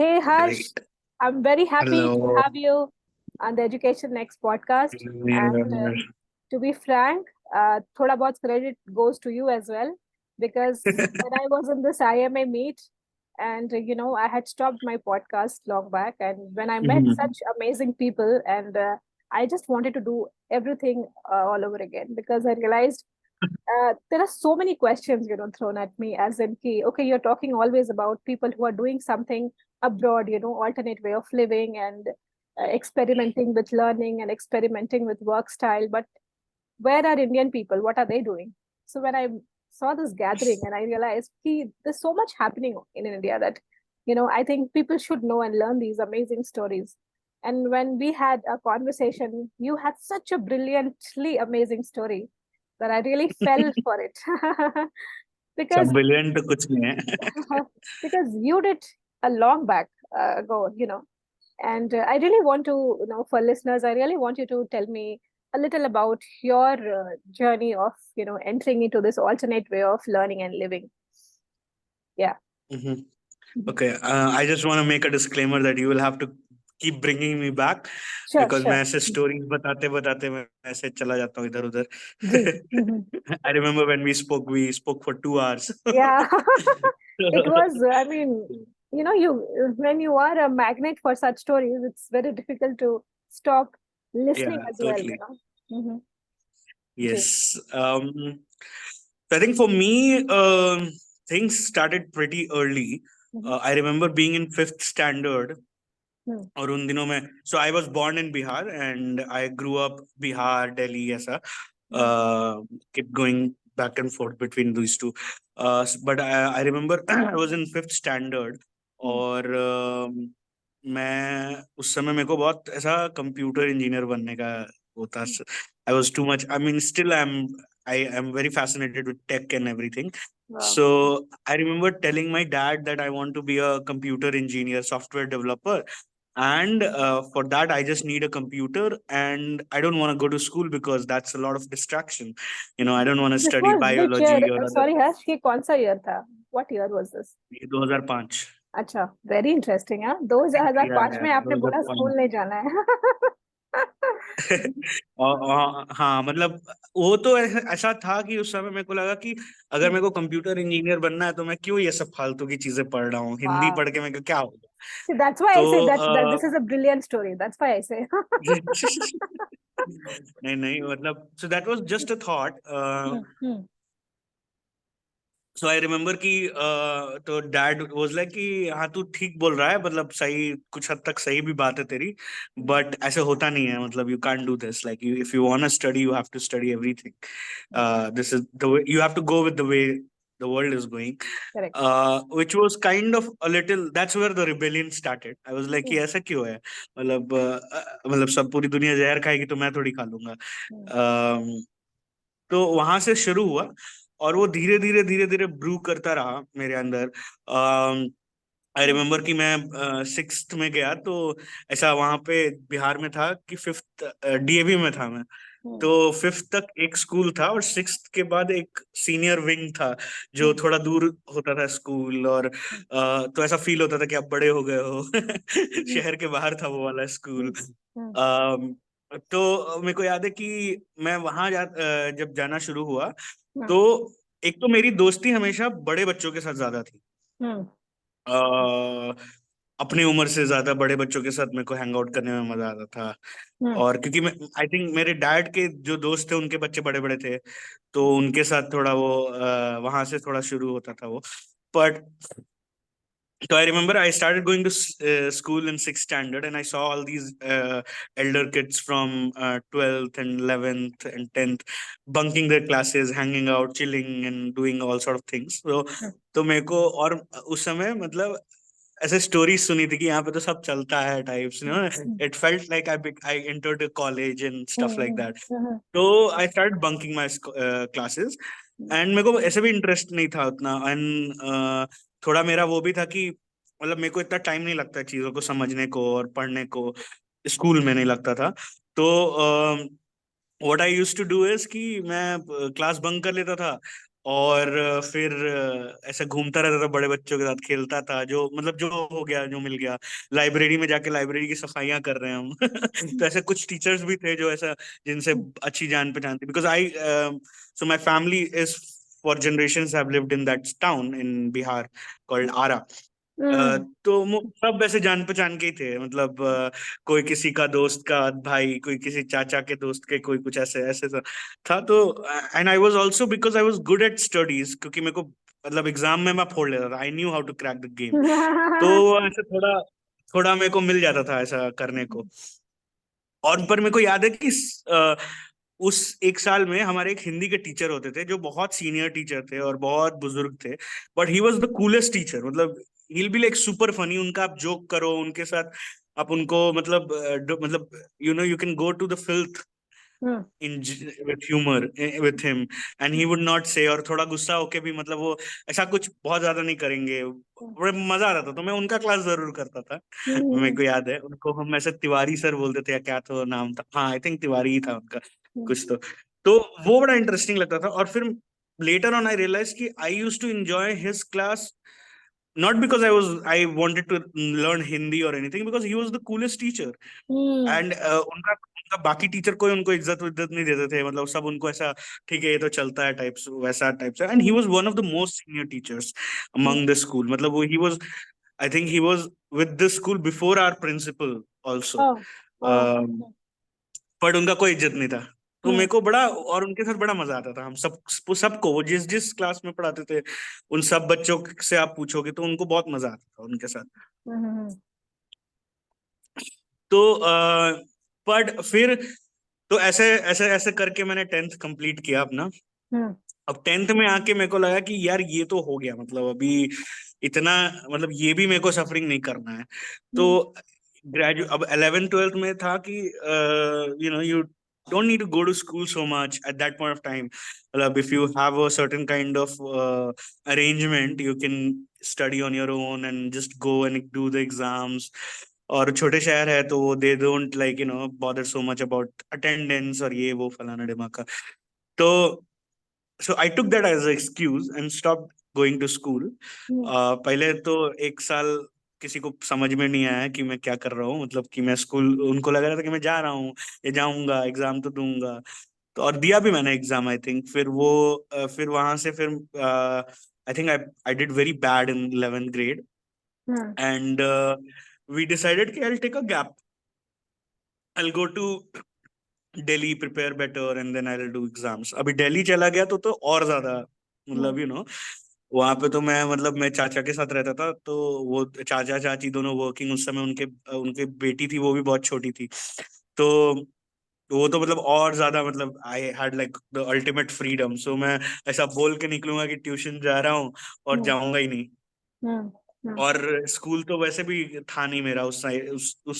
Hey Harsh, Great. I'm very happy to Hello. have you on the Education Next podcast. And Yeah. to be frank, thoda bahut credit goes to you as well, because when I was in this IMA meet, and I had stopped my podcast long back, and when I met Mhm. such amazing people, and I just wanted to do everything all over again, because I realized there are so many questions thrown at me, as in key, okay, you're talking always about people who are doing something abroad, alternate way of living, and experimenting with learning and experimenting with work style, but where are Indian people? What are they doing? So when I saw this gathering, and I realized there's so much happening in India that I think people should know and learn these amazing stories. And when we had a conversation, you had such a brilliantly amazing story that I really fell for it. because सब brilliant तो कुछ नहीं है. because you did a long back ago, and I really want to, for listeners, I really want you to tell me a little about your journey of, entering into this alternate way of learning and living. Yeah. Mhm. Mhm. Okay, I just want to make a disclaimer that you will have to keep bringing me back Sure, because मैं sure. ऐसे stories बताते बताते मैं ऐसे चला जाता हूँ इधर उधर. जी. Mhm. I remember when we spoke for 2 hours. Yeah. It was, I mean, when you are a magnet for such stories, it's very difficult to stop Yeah, listening as well, totally. Mm-hmm. Ji. Yes. So I think for me, things started pretty early. Mm-hmm. I remember being in fifth standard. Mm-hmm. और उन दिनों में so I was born in Bihar and I grew up Bihar, Delhi ऐसा keep going back and forth between these two. But I remember I was in fifth standard और मैं उस समय मेरे को बहुत ऐसा कंप्यूटर इंजीनियर बनने का होता. I was too much. I mean, still I am very fascinated with tech and everything. Wow. So I remember telling my dad that I want to be a computer engineer, software developer, and for that I just need a computer, and I don't want to go to school because that's a lot of distraction. I don't want to This study was which year? biology or other. Sorry, Harsh, ये कौन सा year था? What year was this? ये 2005. अच्छा, very interesting है. 2005 या में आपने बोला 2005. स्कूल नहीं जाना है. और हाँ, मतलब वो तो ऐसा था कि उस समय मेरे को लगा कि अगर मेरे को कंप्यूटर इंजीनियर बनना है तो मैं क्यों ये सब फालतू की चीजें पढ़ रहा हूँ, हिंदी Wow. पढ़ के मेरे को क्या होगा. See, that's why I say that this तो is a brilliant story. That's why I say. नहीं नहीं, मतलब so that was just a thought. Hmm, hmm, so I remember कि तो डैड वाज लाइक कि हाँ तू ठीक बोल रहा है, मतलब सही, कुछ हद तक सही भी बात है तेरी, hmm, बट ऐसे होता नहीं है. मतलब you can't do this, like you if you want to study you have to study everything. hmm. This is the way you have to go with the way the world is going. Correct. Which was kind of a little, that's where the rebellion started. I was like Hmm, कि ऐसा क्यों है, मतलब मतलब सब पूरी दुनिया जहर खाएगी तो मैं थोड़ी खा लूंगा. hmm, तो वहां से शुरू हुआ और वो धीरे धीरे धीरे धीरे ब्रू करता रहा मेरे अंदर. आई hmm, रिमेम्बर कि मैं सिक्स्थ में गया तो ऐसा वहां पे बिहार में था कि फिफ्थ डीएवी में था मैं. hmm, तो फिफ्थ तक एक स्कूल था और सिक्स्थ के बाद एक सीनियर विंग था जो hmm, थोड़ा दूर होता था स्कूल. और hmm, तो ऐसा फील होता था कि आप बड़े हो गए हो. hmm, शहर के बाहर था वो वाला स्कूल. hmm, hmm, तो मेरे को याद है कि मैं वहां जब जाना शुरू हुआ hmm, तो एक तो मेरी दोस्ती हमेशा बड़े बच्चों के साथ ज्यादा थी. hmm, अ, अपनी उम्र से ज्यादा बड़े बच्चों के साथ मेरे को हैंग आउट करने में मजा आता था. hmm, और क्योंकि मैं आई थिंक मेरे डैड के जो दोस्त थे उनके बच्चे बड़े बड़े थे तो उनके साथ थोड़ा वो वहां से थोड़ा शुरू होता था वो. But so I remember I started going to school in sixth standard, and I saw all these elder kids from 12th and 11th and 10th bunking their classes, hanging out, chilling, and doing all sort of things. So hmm, तो मेरे को और उस समय मतलब ऐसे stories सुनी थी कि यहाँ पे तो सब चलता है types, hmm, hmm, it felt like I entered college and stuff like hmm, that. hmm, तो I start bunking my classes. hmm, and मेरे को ऐसे भी इंटरेस्ट नहीं था उतना. एंड थोड़ा मेरा वो भी था कि मतलब मेरे को इतना टाइम नहीं लगता चीजों को समझने को और पढ़ने को, स्कूल में नहीं लगता था. तो what I used to do is कि मैं क्लास बंक कर लेता था और फिर ऐसा घूमता रहता था, बड़े बच्चों के साथ खेलता था, जो मतलब जो हो गया जो मिल गया। लाइब्रेरी में जाके लाइब्रेरी की सफाइयां कर रहे हैं हम। तो ऐसे कुछ टीचर्स भी थे जो ऐसा, जिनसे अच्छी जान पहचान थी, because I so my family is for generations have lived in that town in Bihar called Ara. हम्म तो सब ऐसे जान पहचान के ही थे, मतलब कोई किसी का दोस्त का भाई, कोई किसी चाचा के दोस्त के, कोई कुछ ऐसे ऐसे था। तो and I was also, because I was good at studies, क्योंकि मेरे को मतलब एग्जाम में मैं फोड़ लेता था, I knew how to crack the game. तो ऐसे थोड़ा थोड़ा मेरे को मिल जाता था ऐसा करने को। और पर मेरे को याद है कि उस एक साल में हमारे एक हिंदी के टीचर होते थे, जो बहुत सीनियर टीचर थे और बहुत बुजुर्ग थे, but he was the coolest teacher. मतलब ही बी लाइक सुपर फनी, उनका आप जोक करो उनके साथ, आप उनको मतलब मतलब you can go to the filth hmm in with humour with him, and he would not say, और थोड़ा गुस्सा होके भी मतलब वो ऐसा कुछ बहुत ज्यादा नहीं करेंगे, बड़े मजा आता था। तो मैं उनका क्लास जरूर करता था। मेरे हम्म को याद है उनको हम ऐसे तिवारी सर बोलते थे, या क्या तो नाम था, हाँ आई थिंक तिवारी ही था उनका कुछ। तो वो बड़ा इंटरेस्टिंग लगता था। और फिर लेटर ऑन आई रियलाइज कि I used to enjoy his class, not because I wanted to learn Hindi or anything, because he was the coolest teacher. Hmm and उनका उनका बाकी टीचर कोई उनको इज्जत उज्जत नहीं देते थे, मतलब सब उनको ऐसा ठीक है ये तो चलता है टाइप्स, वैसा टाइप से। And he was one of the most senior teachers among the school, मतलब वो he was, I think he was with the school before our principal also. Oh oh but उनका कोई इज्जत नहीं था। तो मेरे हम्म को बड़ा, और उनके साथ बड़ा मजा आता था। हम सबको, वो जिस जिस क्लास में पढ़ाते थे, उन सब बच्चों से आप पूछोगे तो उनको बहुत मजा आता था उनके साथ। हम्म तो बट फिर तो ऐसे ऐसे ऐसे करके मैंने 10th कंप्लीट किया अपना। हम्म अब 10th में आके मेरे को लगा कि यार ये तो हो गया, मतलब अभी इतना, मतलब ये भी मेरे को सफरिंग नहीं करना है। तो हम्म ग्रेजुएट, अब 11th 12th में था कि you don't need to go to school so much at that point of time. If you have a certain kind of arrangement, you can study on your own and just go and do the exams. और छोटे शहर है तो वो they don't like bother so much about attendance और ये वो फलाना दिमाग का। तो so I took that as excuse and stop going to school. Hmm पहले तो एक साल किसी को समझ में नहीं आया कि मैं क्या कर रहा हूँ, मतलब कि मैं स्कूल, उनको लग रहा था कि मैं जा रहा हूँ, ये जाऊंगा एग्जाम तो दूंगा। तो और दिया भी मैंने एग्जाम आई थिंक। फिर वो फिर वहां से फिर I think I did very bad in 11th grade, hmm and we decided कि I take a gap, I go to Delhi, prepare better, and then I will do exams. अभी दिल्ली चला गया तो और ज्यादा, मतलब वहां पे तो मैं, मतलब मैं चाचा के साथ रहता था, तो वो चाचा चाची दोनों वर्किंग उस समय, उनके उनके बेटी थी, वो भी बहुत छोटी थी। तो वो तो मतलब और ज्यादा, मतलब I had like the ultimate freedom. So मैं ऐसा बोल के निकलूंगा कि ट्यूशन जा रहा हूँ और हम्म जाऊंगा ही नहीं। हम्म हम्म और स्कूल तो वैसे भी था नहीं मेरा उस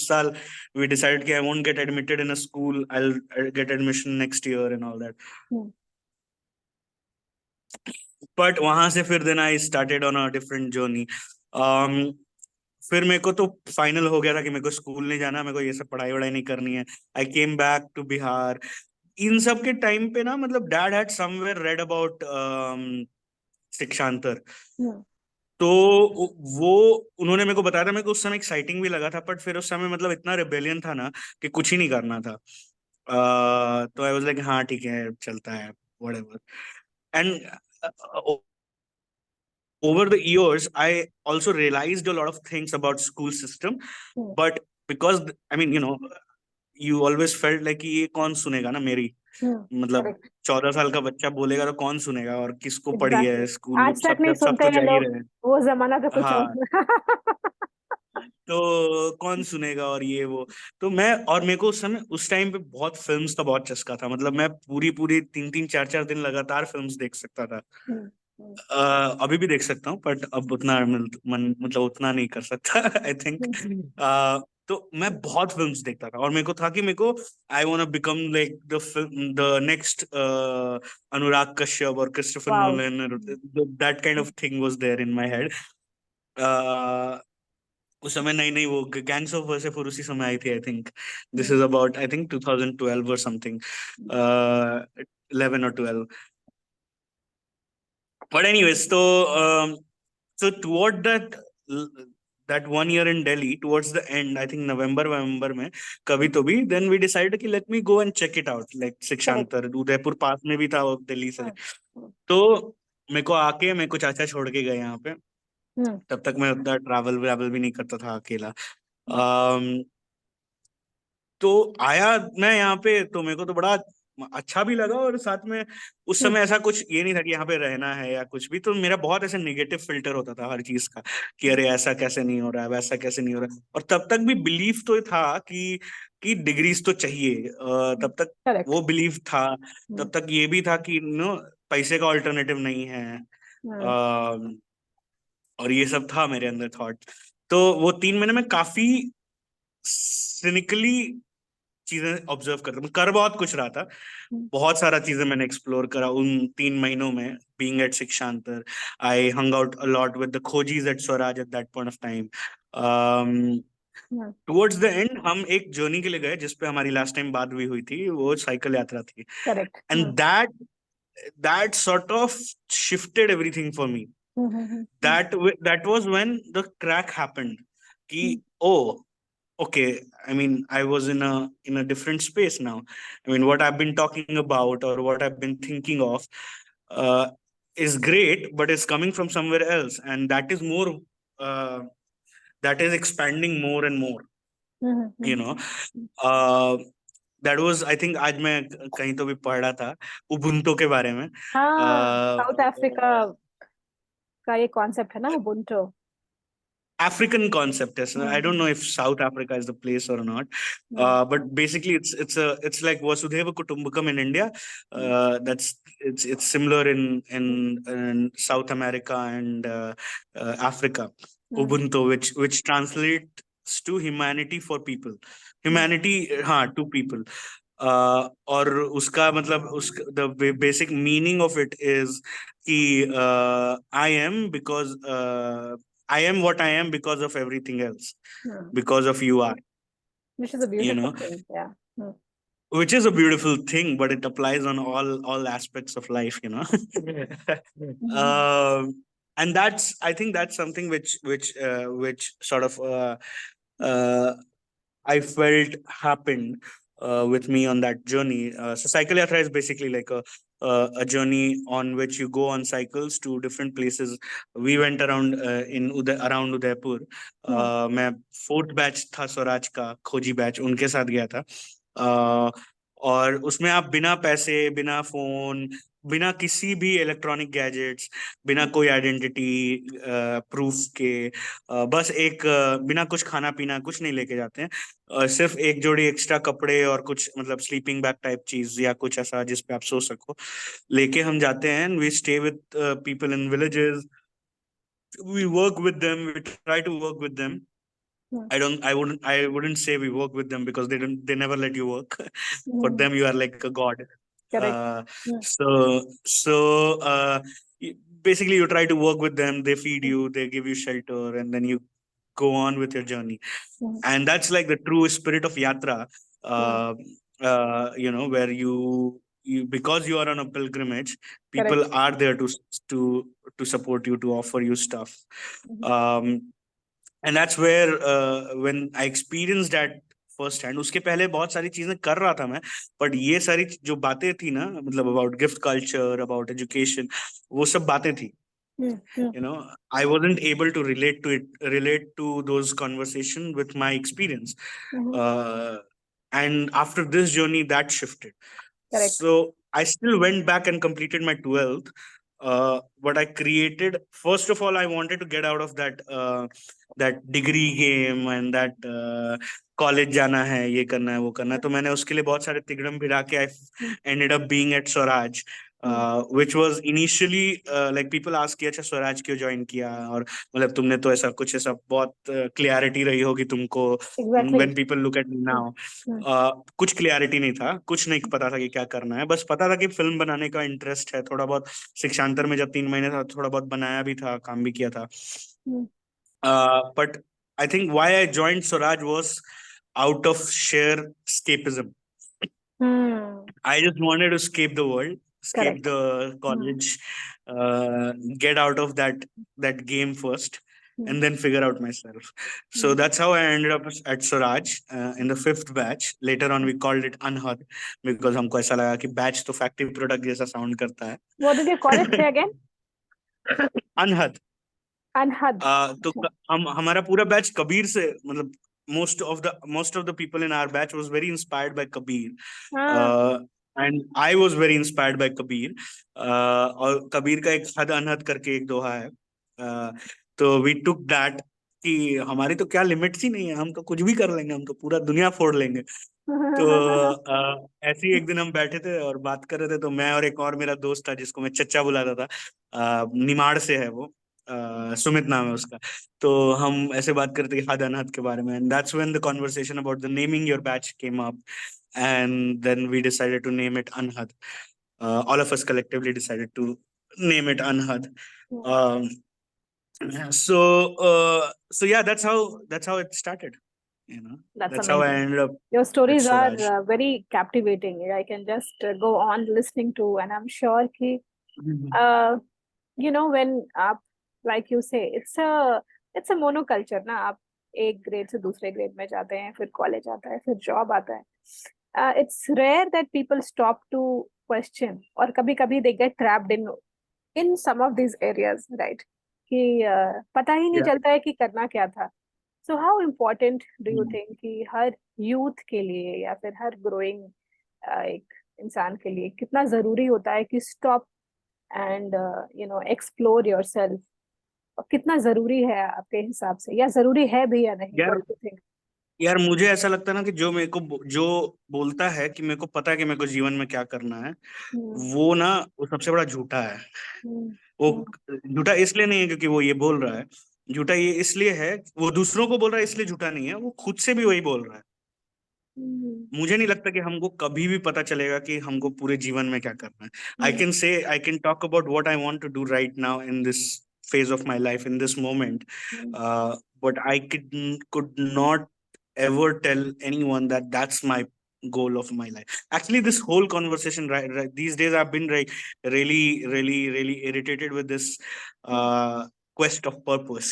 साल। वी डिसाइडेड कि I won't get admitted in a school, I will get admission next year and all that. Hmm but वहां से फिर then I started on a different journey. फिर मेरे को तो फाइनल हो गया था कि मेरे को स्कूल नहीं जाना, मेरे को ये सब पढ़ाई वढ़ाई नहीं करनी है। I came back to Bihar. इन सब के टाइम पे ना, मतलब dad had somewhere read about Shikshantar. Hmm तो वो उन्होंने मेरे को बताया था, मेरे को उस समय एक्साइटिंग भी लगा था, बट फिर उस समय मतलब इतना रिबेलियन था ना कि कुछ ही नहीं करना था। तो आई वाज लाइक हाँ ठीक है चलता है, whatever. And over the years I also realized a lot of things about school system, hmm but because I mean you always felt like कि ये कौन सुनेगा ना मेरी, मतलब करेक्ट 14 साल का बच्चा बोलेगा तो कौन सुनेगा, और किसको पड़ी एग्जैक्टली है स्कूल, आज तक सब नहीं जब सब सुनते तो हैं जा ही लोग। रहे हैं। वो जमाना तो कुछ और हाँ, तो कौन सुनेगा और ये वो। तो मैं, और मेरे को उस समय उस टाइम पे बहुत फिल्म्स का बहुत चस्का था, मतलब मैं पूरी पूरी 3 3 4 4 दिन लगातार फिल्म्स देख सकता था। हम्म हम्म अभी भी देख सकता हूँ, बट अब उतना मन मतलब उतना नहीं कर सकता। I think. हम्म तो मैं बहुत फिल्म्स देखता था, और मेरे को था कि मेरे को I want to become like the next Anurag Kashyap और Christopher wow Nolan, that kind of thing was there in my head. उस समय नई नई वो गैंग्स ऑफ वासेपुर उसी समय आई थी I think. This is about I think 2012 और समथिंग, 11 और 12। But anyways, so toward that 1 year in Delhi, towards the end, I think November में कभी तो भी, then we decided कि let me go and check it out, like correct. Shikshantar Udaipur पास में भी था वो दिल्ली से। हम्म हम्म तो मेरे को चाचा छोड़ के गए यहाँ पे। हम्म तब तक मैं उतना ट्रैवल व्रैवल भी नहीं करता था अकेला। हम्म तो आया मैं यहाँ पे, तो मेरे को तो बड़ा अच्छा भी लगा, और साथ में उस हम्म समय ऐसा कुछ ये नहीं था कि यहाँ पे रहना है या कुछ भी, तो मेरा बहुत ऐसा नेगेटिव फिल्टर होता था हर चीज का कि अरे ऐसा कैसे नहीं हो रहा है, वैसा कैसे नहीं हो रहा है। और तब तक भी बिलीव तो था कि डिग्रीज तो चाहिए, तब तक करेक्ट। वो बिलीव था। हम्म तब तक ये भी था कि पैसे का ऑल्टरनेटिव नहीं है। हम्म अ, और ये सब था मेरे अंदर थॉट। तो वो 3 महीने में काफी सिनिकली चीजें ऑब्जर्व करता, मैं कर बहुत कुछ रहा था। हम्म बहुत सारा चीजें मैंने एक्सप्लोर करा उन 3 महीनों में, being at Shikshantar. I hung out a lot with the khojis at Swaraj at that point of time. Hmm towards the end हम एक जर्नी के लिए गए जिसपे हमारी लास्ट टाइम बात भी हुई थी, वो साइकिल यात्रा थी। Correct. And that sort of shifted everything for me. That was when the crack happened कि oh, okay, I mean, I was in a different space now. I mean, what I've been talking about or what I've been thinking of uh, is great, but it's coming from somewhere else, and that is more, uh, that is expanding more and more, you know. uh, that was, I think, आज मैं कहीं तो भी पढ़ रहा था Ubuntu के बारे में। हाँ, साउथ अफ्रीका का ये कॉन्सेप्ट है ना Ubuntu. African concept. Yes, I don't know hmm if South Africa is the place or not, hmm but basically it's like Vasudhaiva Kutumbakam in India. It's similar in South America and Africa. Hmm Ubuntu, which translates to humanity for people, hmm humanity, हाँ, to people. और उसका मतलब उस the basic meaning of it is कि I am because I am what I am because of everything else, hmm because of you are, which is a you beautiful know, thing, yeah। which is a beautiful thing, but it applies on all aspects of life, you know. Hmm um, and that's, I think that's something which sort of uh, I felt happened with me on that journey. So cycle yatra is basically like a journey on which you go on cycles to different places. We went around around Udaipur. हम्म मैं fourth batch था स्वराज का, खोजी batch, उनके साथ गया था। uh, और उसमें आप बिना पैसे, बिना फोन, बिना किसी भी इलेक्ट्रॉनिक गैजेट्स, बिना कोई आइडेंटिटी प्रूफ के, बस एक बिना कुछ खाना पीना कुछ नहीं लेके जाते हैं। सिर्फ एक जोड़ी एक्स्ट्रा कपड़े और कुछ मतलब स्लीपिंग बैग टाइप चीज या कुछ ऐसा जिस पे आप सो सको, लेके हम जाते हैं। We stay with people in villages, we work with them, we try to work with them. Hmm I wouldn't say we work with them because they never let you work. For them you are like a god. Correct. uh, so so y- basically you try to work with them, they feed you, they give you shelter, and then you go on with your journey. And that's like the true spirit of yatra. uh, where you because you are on a pilgrimage, people correct. are there to to support you, to offer you stuff. um, and that's where when I experienced that first hand, उसके पहले बहुत सारी चीजें कर रहा था मैं, but ये सारी जो बातें थी ना, मतलब about gift culture, about education, वो सब बातें थी, you know. I wasn't able to relate to those conversation with my experience. uh, and after this journey that shifted. Correct. So I still went back and completed my 12th. But I created, first of all, I wanted to get out of that degree game and that college जाना है, ये करना है, वो करना है। तो मैंने उसके लिए बहुत सारे तिगड़म भिड़ा के आई ended up being at Swaraj, which was initially like people ask कि अच्छा स्वराज क्यों ज्वाइन किया, और मतलब तुमने तो ऐसा कुछ, ऐसा बहुत क्लियरिटी रही होगी तुमको। Exactly. when people look at me now, कुछ क्लियरिटी नहीं था, कुछ नहीं पता था कि क्या करना है, बस पता था कि फिल्म बनाने का इंटरेस्ट है थोड़ा बहुत। शिक्षांतर में जब 3 महीने था थोड़ा बहुत बनाया भी था, काम भी किया था। But I think why I joined Swaraj was out of sheer escapism. I just wanted to escape the world. escape Correct. the college, get out of that game first, Hmm. and then figure out myself. So Hmm. that's how I ended up at Swaraj in the fifth batch. Later on, we called it Anhad because हमको ऐसा लगा कि batch तो factory product जैसा sound करता है. What did you call it? Say again. Anhad. Anhad. तो अच्छा. हम हमारा पूरा बैच कबीर से मतलब most of the people in our batch was very inspired by Kabir, हाँ. and I was very inspired by Kabir. और कबीर का एक हद अनहद करके एक दोहा है. तो we took that कि हमारी तो क्या लिमिट्स ही नहीं है, हम तो कुछ भी कर लेंगे, हम तो पूरा दुनिया फोड़ लेंगे. तो ऐसे ही एक दिन हम बैठे थे और बात कर रहे थे, तो मैं और एक और मेरा दोस्त था जिसको मैं चच्चा बुलाता था. निमाड़ से है वो. सुमित नाम है उसका. तो हम ऐसे बात करते थे हद अनहद के बारे में, and that's when the conversation about the naming your batch came up, and then we decided to name it Anhad. All of us collectively decided to name it Anhad. Um, so yeah, that's how it started. You know, That's that's how I amazing. ended up Your at stories Swaraj. are very captivating. I can just go on listening to, and I'm sure कि Mhm. uh, when आप like you say it's a monoculture ना. आप एक grade से दूसरे grade में जाते हैं, फिर कॉलेज आता है, फिर जॉब आता है. It's rare that people stop to question, और कभी कभी they get trapped in some of these areas, right? कि पता ही नहीं Yeah. चलता है कि करना क्या था. So how important do you Mm. think कि हर यूथ के लिए या फिर हर ग्रोइंग एक इंसान के लिए कितना जरूरी होता है कि स्टॉप एंड एक्सप्लोर योरसेल्फ, और कितना जरूरी है आपके हिसाब से, या जरूरी है भी या नहीं? यार व्हाट डू यू थिंक? यार मुझे ऐसा लगता है ना कि जो बोलता है कि मेरे को पता है कि मेरे को जीवन में क्या करना है, हम्म. वो ना वो सबसे बड़ा झूठा है. हम्म. वो हम्म. झूठा इसलिए नहीं है क्योंकि वो ये बोल रहा है. झूठा ये इसलिए है, वो दूसरों को बोल रहा है इसलिए झूठा नहीं है, वो खुद से भी वही बोल रहा है. हम्म. मुझे नहीं लगता कि हमको कभी भी पता चलेगा कि हमको पूरे जीवन में क्या करना है. Hmm. I can talk about what I want to do right now in this phase of my life in this moment, hmm. but I could not ever tell anyone that that's my goal of my life. Actually, this whole conversation, right these days, I've been like really, really, really irritated with this uh, quest of purpose.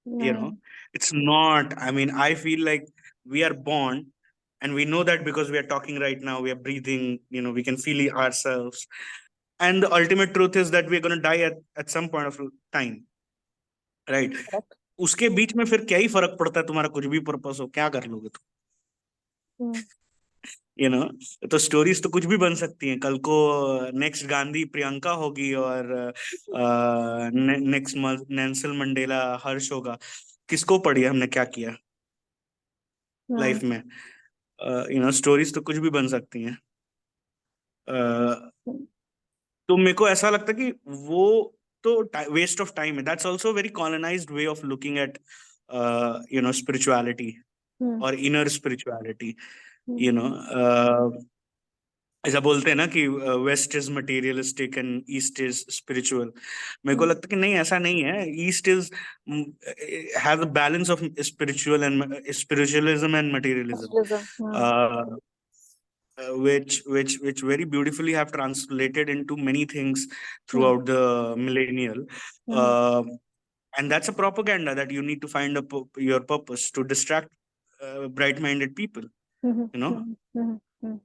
You know, hmm. it's not, I mean, I feel like we are born, and we know that because we are talking right now, we are breathing, we can feel ourselves, and the ultimate truth is that we're going to die at some point of time, right? Correct. उसके बीच में फिर क्या ही फर्क पड़ता है, तुम्हारा कुछ भी पर्पस हो, क्या कर लोगे तुम? हम्म. यू नो तो स्टोरीज तो कुछ भी बन सकती हैं. कल को नेक्स्ट गांधी प्रियंका होगी, और नेक्स्ट नेल्सन मंडेला हर्ष होगा. किसको पढ़ी हमने क्या किया हम्म. लाइफ में? स्टोरीज तो कुछ भी बन सकती हैं. तो मेरे को ऐसा लगता है कि वो तो वेस्ट ऑफ टाइम है. That's also very colonised way of looking at spirituality hmm. और inner spirituality. You hmm. Know ऐसा बोलते हैं ना कि west is materialistic and east is spiritual. मेरे को हम्म. लगता है कि नहीं, ऐसा नहीं है. East is have the balance of spiritualism and materialism, Socialism. Hmm. which very beautifully have translated into many things hmm. throughout the millennial. Hmm. uh, and that's a propaganda that you need to find your purpose to distract bright-minded people. Hmm. you know hmm. Hmm. Hmm.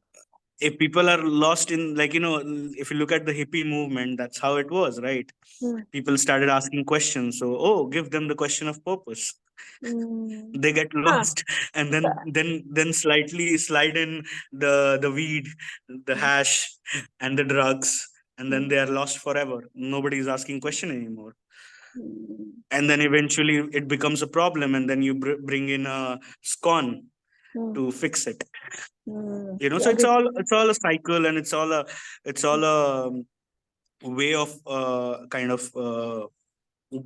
if people are lost in, like, if you look at the hippie movement, that's how it was, right? Hmm. People started asking questions, so, oh, give them the question of purpose. Hmm. They get हाँ. lost, and then slightly slide in the weed, the hmm. hash, and the drugs, and then hmm. they are lost forever. Nobody is asking question anymore. Hmm. And then eventually it becomes a problem, and then you bring in a scone hmm. to fix it. Hmm. So Very true. it's all a cycle, and it's all a way of kind of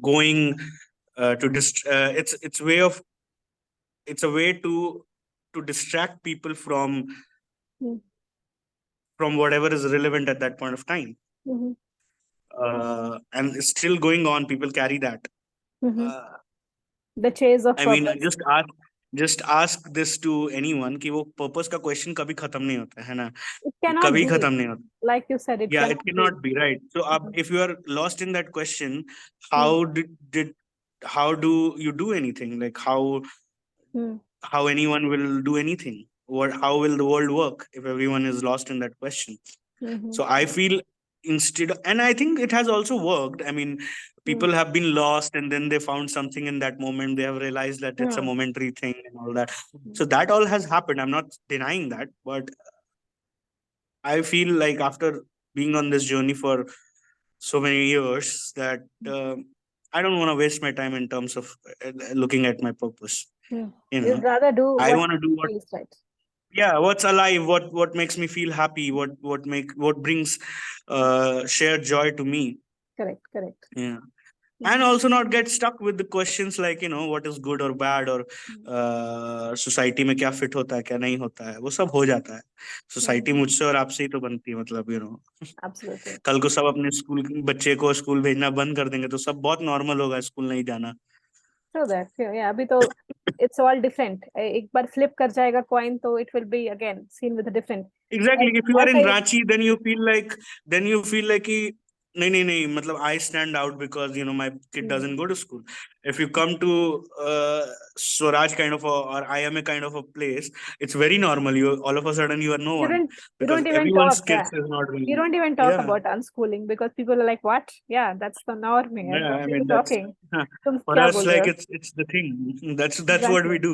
going to it's way of it's a way to distract people hmm. from whatever is relevant at that point of time. Hmm. And it's still going on. People carry that. Hmm. uh, The chase of I mean, purpose. just ask. just ask this to anyone कि वो purpose का question कभी खत्म नहीं होता है ना, It cannot कभी be. खत्म नहीं होता. Like you said, it Yeah, it cannot be. cannot be, right. So Hmm. if you are lost in that question, Hmm. how did how do you do anything? Like Hmm. how anyone will do anything? What how will the world work if everyone is lost in that question? Hmm. So I feel and I think it has also worked. I mean, Hmm. people have been lost and then they found something in that moment. They have realized that it's a Hmm. momentary thing and all that. Hmm. So that all has happened. I'm not denying that, but I feel like after being on this journey for so many years that I don't want to waste my time in terms of looking at my purpose. Hmm. You You'd know, rather do I what want to do what, feels right. yeah, what's alive, what makes me feel happy, what brings shared joy to me. Correct, correct. Yeah. And Hmm. also not get stuck with the questions like, what is good or bad, or Hmm. Society में क्या fit होता है क्या नहीं होता है, वो सब हो जाता है. Society Hmm. मुझसे और आपसे ही तो बनती है, मतलब Absolutely. कल को सब अपने स्कूल बच्चे को स्कूल भेजना बंद कर देंगे तो सब बहुत नॉर्मल होगा स्कूल नहीं जाना. True that. Yeah, अभी तो it's all different. एक बार flip कर जाएगा coin तो it will be again seen with a different. Exactly. If you are ऐसा in he. Ranchi, then you feel like कि नहीं मतलब I stand out because my kid doesn't Hmm. go to school. If you come to Swaraj kind of or IMA kind of a place, it's very normal. You all of a sudden you are no You one don't you because don't even everyone's talk. kids Yeah. is not You really. don't even talk Yeah, about unschooling because people are like, what? Yeah, that's the norm here. yeah. What I are you mean that's talking? तुम for क्या us बोल रहे like हो? it's the thing. That's what Exactly. we do.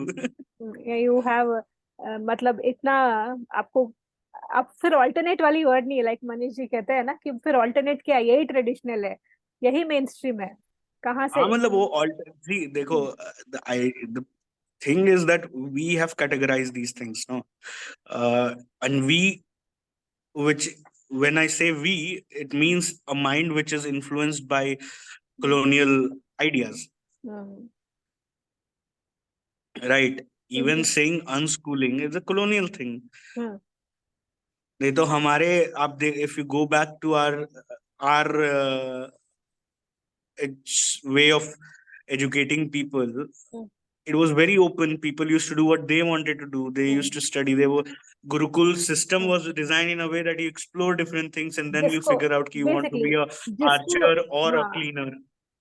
You have मतलब इतना आपको आप फिर ऑल्टरनेट वाली वर्ड नहीं है लाइक मनीष जी कहते हैं ना कि फिर ऑल्टरनेट क्या है? यही ट्रेडिशनल है, यही मेन स्ट्रीम है, कहाँ से? हाँ मतलब वो all see देखो the thing is that we have categorized these things, no, and we which when I say we, it means a mind which is influenced by colonial ideas, hmm. right? Even hmm. saying unschooling is a colonial thing. हम्म. नहीं तो हमारे आप देख if you go back to our way of educating people, hmm. it was very open. People used to do what they wanted to do. They used hmm. to study. They were Gurukul system hmm. was designed in a way that you explore different things and then you जिसको figure out कि you want to basically be a जिसको archer or a हाँ cleaner.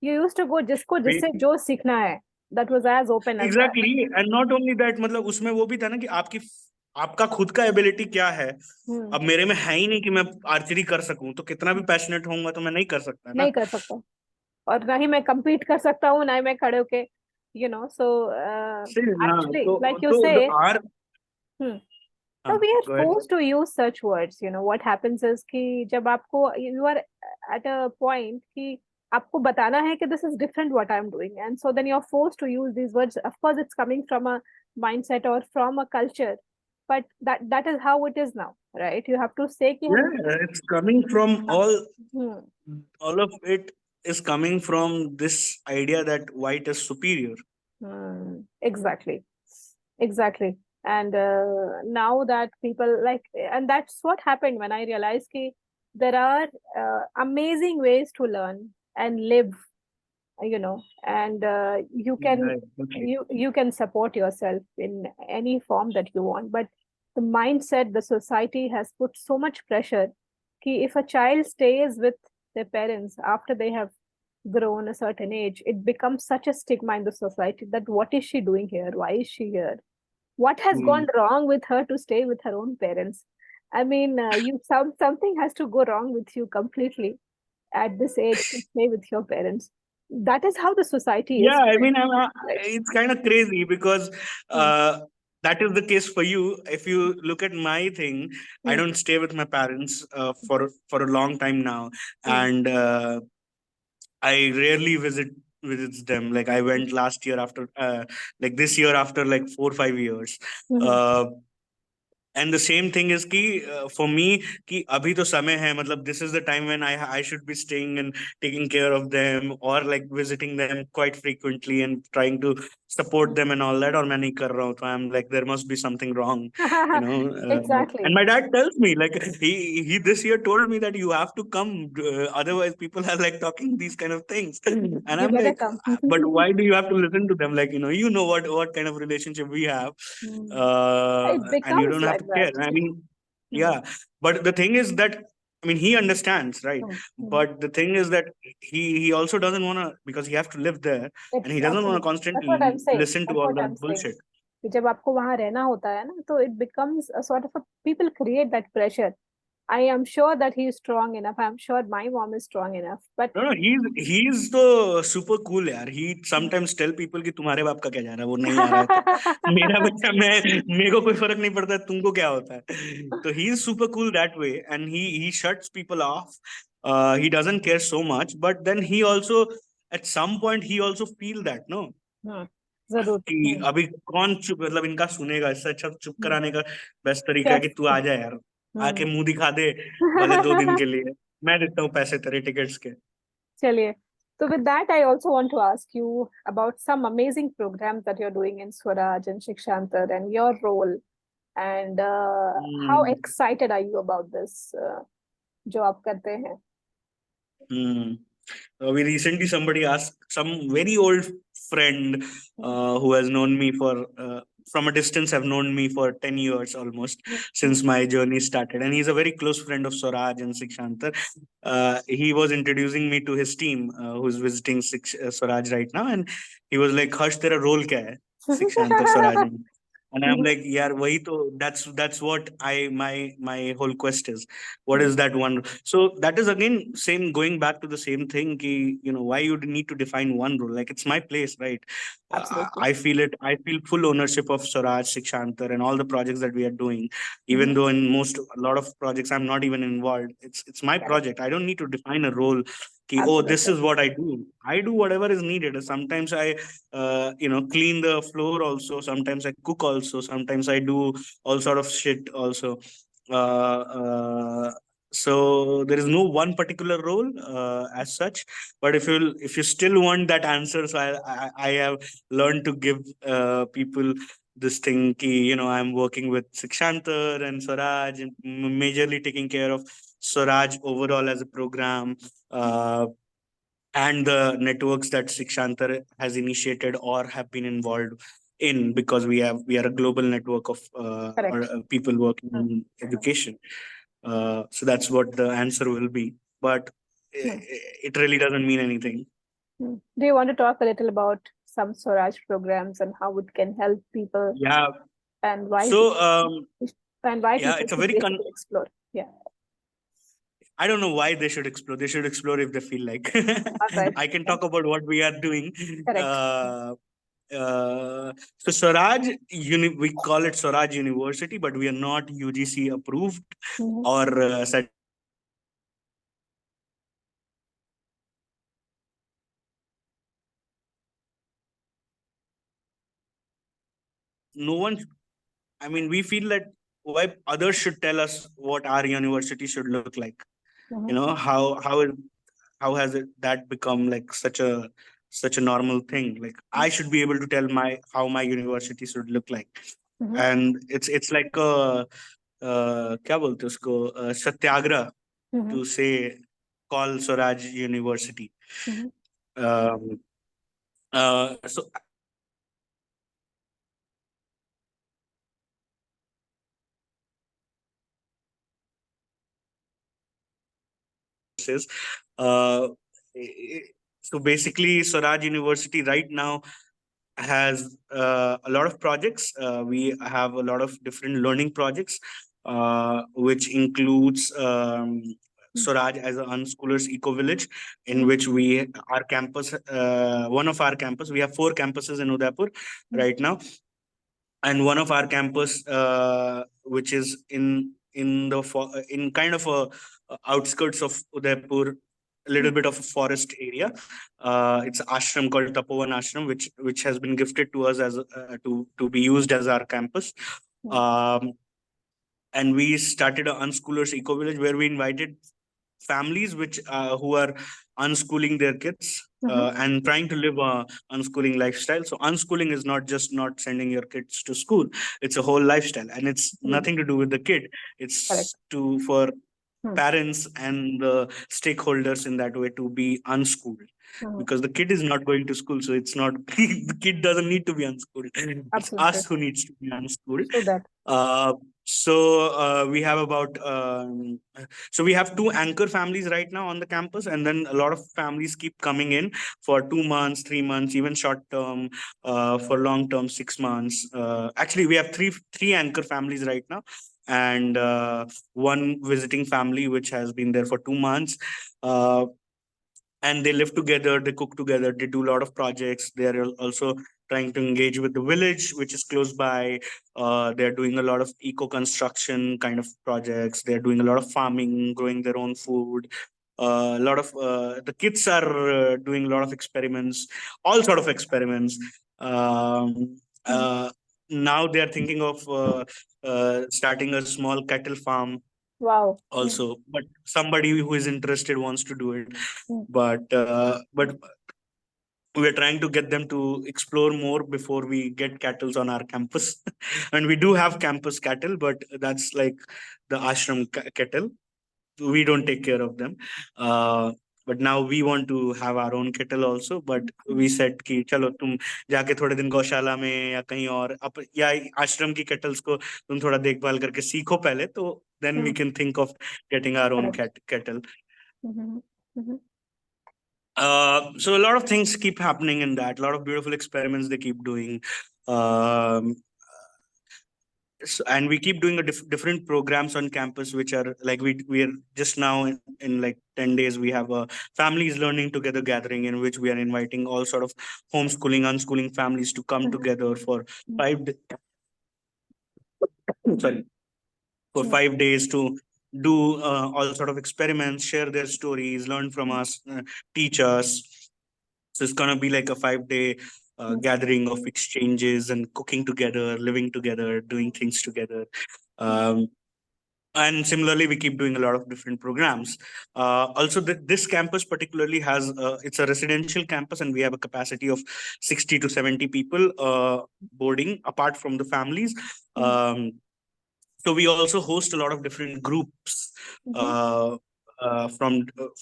You use to go जिसको जिससे Ba- जो सीखना है that was as open as that. Exactly and not only that, मतलब उसमें वो भी था ना कि आपका खुद का एबिलिटी क्या है. हम्म. अब मेरे में है ही नहीं कि मैं आर्चरी कर सकूं, तो कितना भी पैशनेट होऊंगा तो मैं नहीं कर सकता ना. नहीं कर सकता और ना ही मैं compete कर सकता हूँ, ना ही मैं खड़े होके so हाँ actually like you तो say. आर hmm, हाँ so we are go ahead. forced to use such words. What happens is कि जब आपको you are at a point कि आपको बताना है कि this is different what I'm doing, and so then you're forced to use these words. Of course it's coming from a mindset or from a culture, but that is how it is now, right? You have to say कि हम. Yeah, it's coming from Hmm. all of it is coming from this idea that white is superior. Exactly, exactly. And now that people like, and that's what happened when I realized that there are amazing ways to learn and live, and you can Right, okay. you can support yourself in any form that you want. But the mindset, the society has put so much pressure कि if a child stays with their parents after they have grown a certain age, it becomes such a stigma in the society that what is she doing here? Why is she here? What has gone Hmm. wrong with her to stay with her own parents? I mean, something has to go wrong with you completely at this age to stay with your parents. That is how the society Yeah, is, I mean, right? it's kind of crazy because Hmm. that is the case for you. If you look at my thing, I Hmm. don't stay with my parents for a long time now, Hmm. and I rarely visits them. Like I went last year after like this year after like 4 5 years. Hmm. Uh, And the same thing is कि for me कि अभी तो समय है, मतलब this is the time when I should be staying and taking care of them, or like visiting them quite frequently and trying to support them and all that, और मैं नहीं कर रहा हूँ, तो I'm like there must be something wrong, you know. And Exactly. my dad tells me like he this year told me that you have to come, otherwise people are like talking these kind of things, and You I'm better like, come. but why do you have to listen to them? Like, you know what kind of relationship we have, Hmm. It and you becomes don't have like to care. that. I mean, Hmm. yeah, but the thing is that, I mean, he understands, right? Hmm. Hmm. But the thing is that he also doesn't want to, because he has to live there, and he doesn't want to Exactly. That's what I'm constantly saying. listen to That's all what that I'm saying. bullshit. कि जब आपको वहां रहना होता है ना, तो it becomes a sort of a people create that pressure. I am sure that he is strong enough. I'm sure my mom is strong enough. But No, no, he's the super cool यार. He sometimes tell people कि तुम्हारे बाप का क्या जा रहा है, वो नहीं आ रहा है तो मेरा बच्चा, मेरे को कोई फर्क नहीं पड़ता है, तुमको क्या होता है. तो he is super cool that way, and he shuts people off. He doesn't care so much, but then he also at some point he also feel that, no, हाँ, जरूर. कि अभी कौन चुप, मतलब इनका सुनेगा, इससे अच्छा चुप हम्म. कराने का बेस्ट तरीका है कि Best. तू आ जा यार, आके हम्म. मुंह दिखा दे, भले 2 दिन के लिए, मैं देता हूँ पैसे तेरे टिकट्स के. चलिए. So with that, I also want to ask you about some amazing programs that you're doing in Swaraj and Shikshantar and your role. And how Hmm. excited are you about this जो आप करते हैं? Hmm. We recently, somebody asked, some very old friend hmm. who has known me for from a distance, have known me for 10 years almost, hmm. since my journey started, and he's a very close friend of Swaraj and Sikshantar. He was introducing me to his team, who's visiting Swaraj right now, and he was like, Harsh, tera role kya hai Sikshantar Swaraj mein? And I'm like, yeah, wahi to, that's what my whole quest is. What is that one? So that is again same, going back to the same thing, ki, why you need to define one role? Like, it's my place, right? Absolutely. I feel it. I feel full ownership of Swaraj, Sikshantar, and all the projects that we are doing. Even Mhm. though in a lot of projects I'm not even involved. It's my Correct. project. I don't need to define a role. Ki, oh, this Absolutely. is what I do. I do whatever is needed. Sometimes I clean the floor also. Sometimes I cook also. Sometimes I do all sort of shit also. uh, uh, so there is no one particular role as such, but if you still want that answer, so I have learned to give people this thing ki, I'm working with Sikshantar and Swaraj, and majorly taking care of Swaraj overall as a program, and the networks that Sikshantar has initiated or have been involved in, because we are a global network of Correct. people working Mm. in education. So that's what the answer will be, but Mm. it really doesn't mean anything. Mm. Do you want to talk a little about some Swaraj programs and how it can help people Yeah. and why So and why yeah, people it's a should very basically explore? Yeah. I don't know why they should explore. They should explore if they feel like. All right. I can Yeah. talk about what we are doing. Correct. Uh, so Swaraj, we call it Swaraj University, but we are not UGC approved Mhm. or no one. I mean, we feel that why others should tell us what our university should look like. Mhm. How has that become like such a normal thing? Like, I should be able to tell my how my university should look like, Mhm. and it's like a क्या बोलते हैं उसको, सत्याग्रह Mhm. to say, call Swaraj University. Mhm. Um, so is uh, so basically Swaraj University right now has a lot of projects. We have a lot of different learning projects, which includes Swaraj as an unschoolers eco village, in Mhm. which our campus, one of our campus, we have 4 campuses in Udaipur Mhm. right now, and one of our campus, which is in kind of a outskirts of Udaipur, a little bit of a forest area. It's an ashram called Tapovan Ashram, which has been gifted to us as to be used as our campus. Mhm. Um, and we started a unschoolers eco village where we invited families which who are unschooling their kids Mm-hmm. and trying to live a unschooling lifestyle. So unschooling is not just not sending your kids to school; it's a whole lifestyle, and it's Mm-hmm. nothing to do with the kid. Correct. It's to for Mm-hmm. parents and the stakeholders in that way to be unschooled, Mm-hmm. because the kid is not going to school, so it's not the kid doesn't need to be unschooled. It's Absolutely. us who needs to be unschooled. True that. uh, we have about so we have two anchor families right now on the campus, and then a lot of families keep coming in for 2 months, 3 months, even short term, for long term 6 months. Actually, we have three anchor families right now, and one visiting family which has been there for 2 months. Uh, and they live together, they cook together, they do a lot of projects. They are also trying to engage with the village which is close by. They're doing a lot of eco construction kind of projects. They're doing a lot of farming, growing their own food. A lot of the kids are doing a lot of experiments, all sort of experiments. Mm-hmm. Uh, Now they are thinking of starting a small cattle farm Wow. Mm-hmm. also, but somebody who is interested wants to do it. But we're trying to get them to explore more before we get cattle on our campus. And we do have campus cattle, but that's like the ashram cattle. We don't take care of them. uh, but now we want to have our own kettle also, but we said कि चलो तुम जाके थोड़े दिन गौशाला में या कहीं और या आश्रम की केटल्स को तुम थोड़ा देखभाल करके सीखो पहले, तो then we Mm-hmm. can think of getting our own Correct. kettle. Mm-hmm. Mm-hmm. So a lot of things keep happening in that. A lot of beautiful experiments they keep doing. Um, and we keep doing different programs on campus, which are like we are just now in like 10 days we have a families learning together gathering in which we are inviting all sort of homeschooling, unschooling families to come Mm-hmm. together for Mm-hmm. sorry, for 5 days to do all sort of experiments, share their stories, learn from us, teach us. So it's gonna be like a 5 day gathering of exchanges and cooking together, living together, doing things together. Um, and similarly, we keep doing a lot of different programs. Also, this campus particularly has it's a residential campus, and we have a capacity of 60 to 70 people boarding, apart from the families. Mm-hmm. Um, so we also host a lot of different groups Mm-hmm. uh,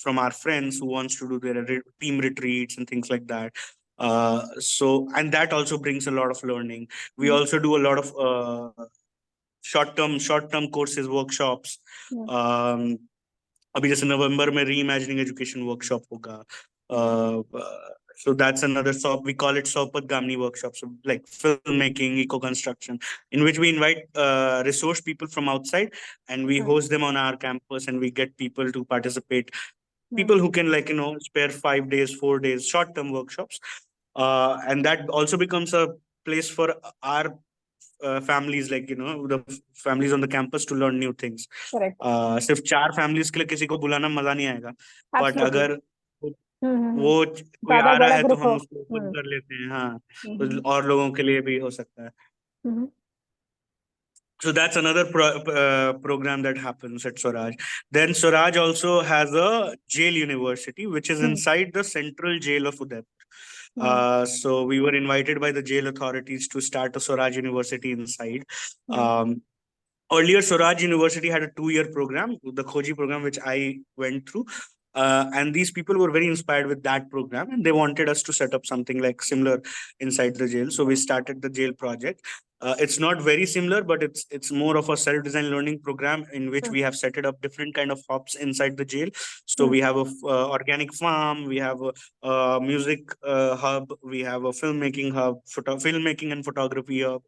from our friends who wants to do their team retreats and things like that. And that also brings a lot of learning. We Mm-hmm. also do a lot of short term courses, workshops. Yeah. um, अभी जैसे नवंबर में reimagining education workshop होगा. So that's another SOP. We call it Sopat Gamni workshops, so like filmmaking, eco construction, in which we invite resource people from outside, and we Mm-hmm. host them on our campus, and we get people to participate. Mm-hmm. People who can, like, spare 5 days, 4 days, short term workshops, and that also becomes a place for our families, like the families on the campus to learn new things. Correct. सिर्फ 4 families के लिए किसी को बुलाना मजा नहीं आएगा. But Absolutely. अगर Mm-hmm. वो कोई ज्यादा आ रहा बड़ा है तो ग्रुप हो. हम उसको ओपन कर लेते हैं. हाँ, तो Mm-hmm. और लोगों के लिए भी हो सकता है. Mm-hmm. So that's another program that happens at Swaraj. Then Swaraj also has a jail university, which is Mm-hmm. inside the central jail of Udaipur. Mm-hmm. So we were invited by the jail authorities to start a Swaraj University inside. Um, Earlier, Swaraj University had a 2 year program, the Khoji program, which I went through. And these people were very inspired with that program, and they wanted us to set up something like similar inside the jail. So we started the jail project. It's not very similar, but it's more of a self-design learning program in which we have set it up different kind of hubs inside the jail. So we have a organic farm, we have a music hub, we have a filmmaking hub, filmmaking and photography hub.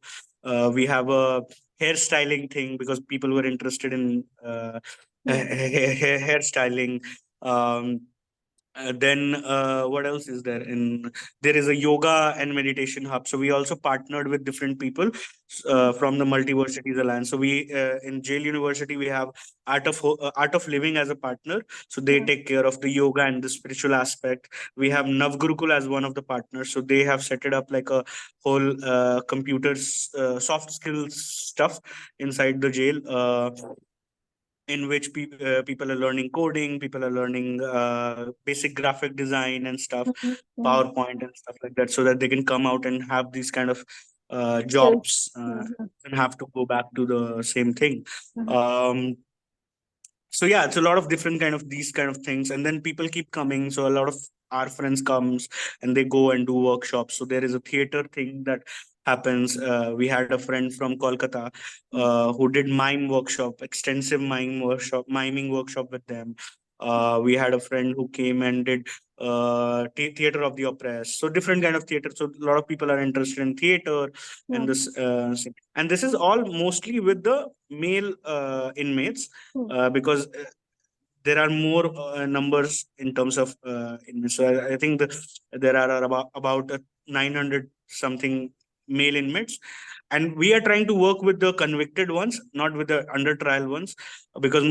We have a hairstyling thing because people were interested in Mm-hmm. hairstyling. Um, Then what else is there? There is a yoga and meditation hub. So we also partnered with different people from the Multiversities Alliance. So we in Jail University we have Art of Living as a partner. So they take care of the yoga and the spiritual aspect. We have Navgurukul as one of the partners. So they have set it up like a whole computers soft skills stuff inside the jail. In which people are learning coding, people are learning basic graphic design and stuff, PowerPoint and stuff like that, so that they can come out and have these kind of Skills. jobs and have to go back to the same thing. Um, so yeah, it's a lot of different kind of these kind of things, and then people keep coming. So a lot of our friends comes and they go and do workshops. So there is a theater thing that happens. We had a friend from Kolkata who did extensive miming workshop with them. We had a friend who came and did theater of the oppressed. So different kind of theater. So a lot of people are interested in theater and and this is all mostly with the male inmates because there are more numbers in terms of inmates. So I think there are about 900 something male inmates, and we are trying to work with the convicted ones, not with the under trial ones, because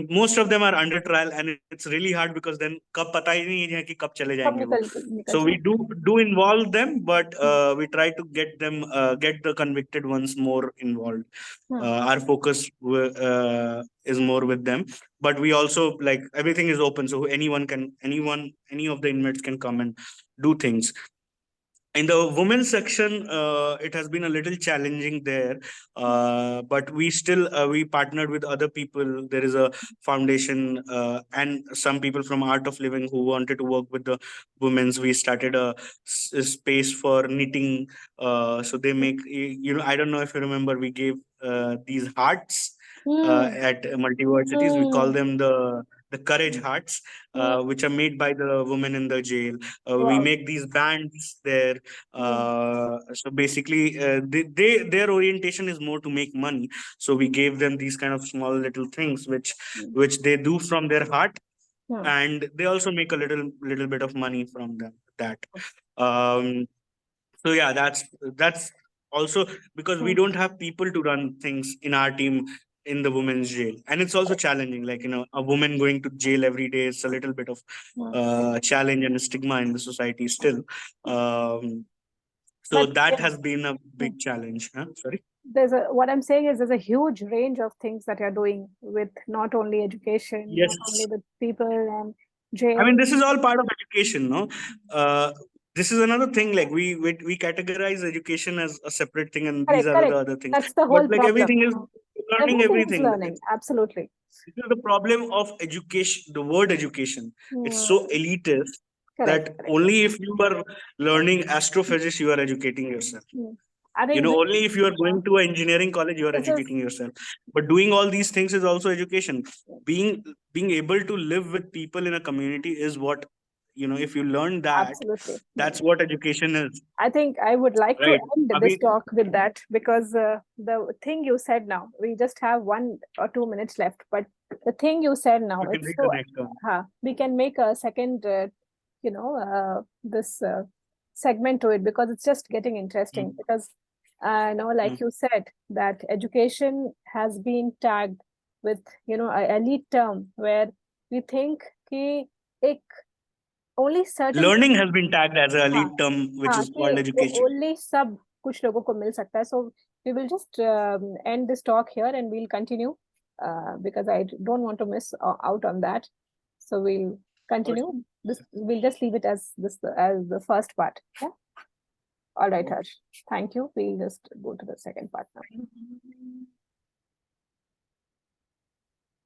most of them are under trial, and it's really hard because then कब पता ही नहीं है कि कब चले कब जाएंगे वो. निकल So we जाए. do involve them, but we try to get the convicted ones more involved. Our focus is more with them, but we also like everything is open, so any of the inmates can come and do things. In the women's section, it has been a little challenging there, but we partnered with other people. There is a foundation and some people from Art of Living who wanted to work with the women's. We started a space for knitting. So they make, I don't know if you remember, we gave these hearts at Multiversities. We call them the courage hearts, which are made by the women in the jail. We Wow. make these bands there. So basically, their orientation is more to make money. So we gave them these kind of small little things which they do from their heart, and they also make a little bit of money from that. Um, so yeah, that's also because we don't have people to run things in our team in the women's jail, and it's also challenging. Like a woman going to jail every day is a little bit of challenge and stigma in the society still. Um, so But that has been a big challenge. Huh? Sorry. what I'm saying is there's a huge range of things that you're doing with not only education, not only Yes. with people and I jail. mean, this is all part of education, no? Uh, this is another thing. Like we categorize education as a separate thing, and these Correct, are the correct. other things. That's the But whole like problem. everything is learning Everything is everything. learning. Absolutely. This is the problem of education. The word education. It's so elitist Correct, that correct. only if you are learning astrophysics, you are educating yourself. I think Only if you are going to an engineering college, you are this is educating yourself. But doing all these things is also education. Being able to live with people in a community is what, if you learn that, absolutely. that's what education is, I think I would like to right? end this Abhi, talk with that because the thing you said now, we just have 1 or 2 minutes left, but the thing you said now, we can it's so, reconnect. we can make a second, this segment to it because it's just getting interesting. Mm. Because, like you said, that education has been tagged with, a elite term where we think कि एक only certain Learning has been tagged as a हाँ elite term, which हाँ is कि called education. only सब कुछ लोगों को मिल सकता है. So we will just end this talk here and we'll continue because I don't want to miss out on that. So we'll continue this. We'll just leave it as the first part. Yeah. All right, Harsh. Thank you. We'll just go to the second part now.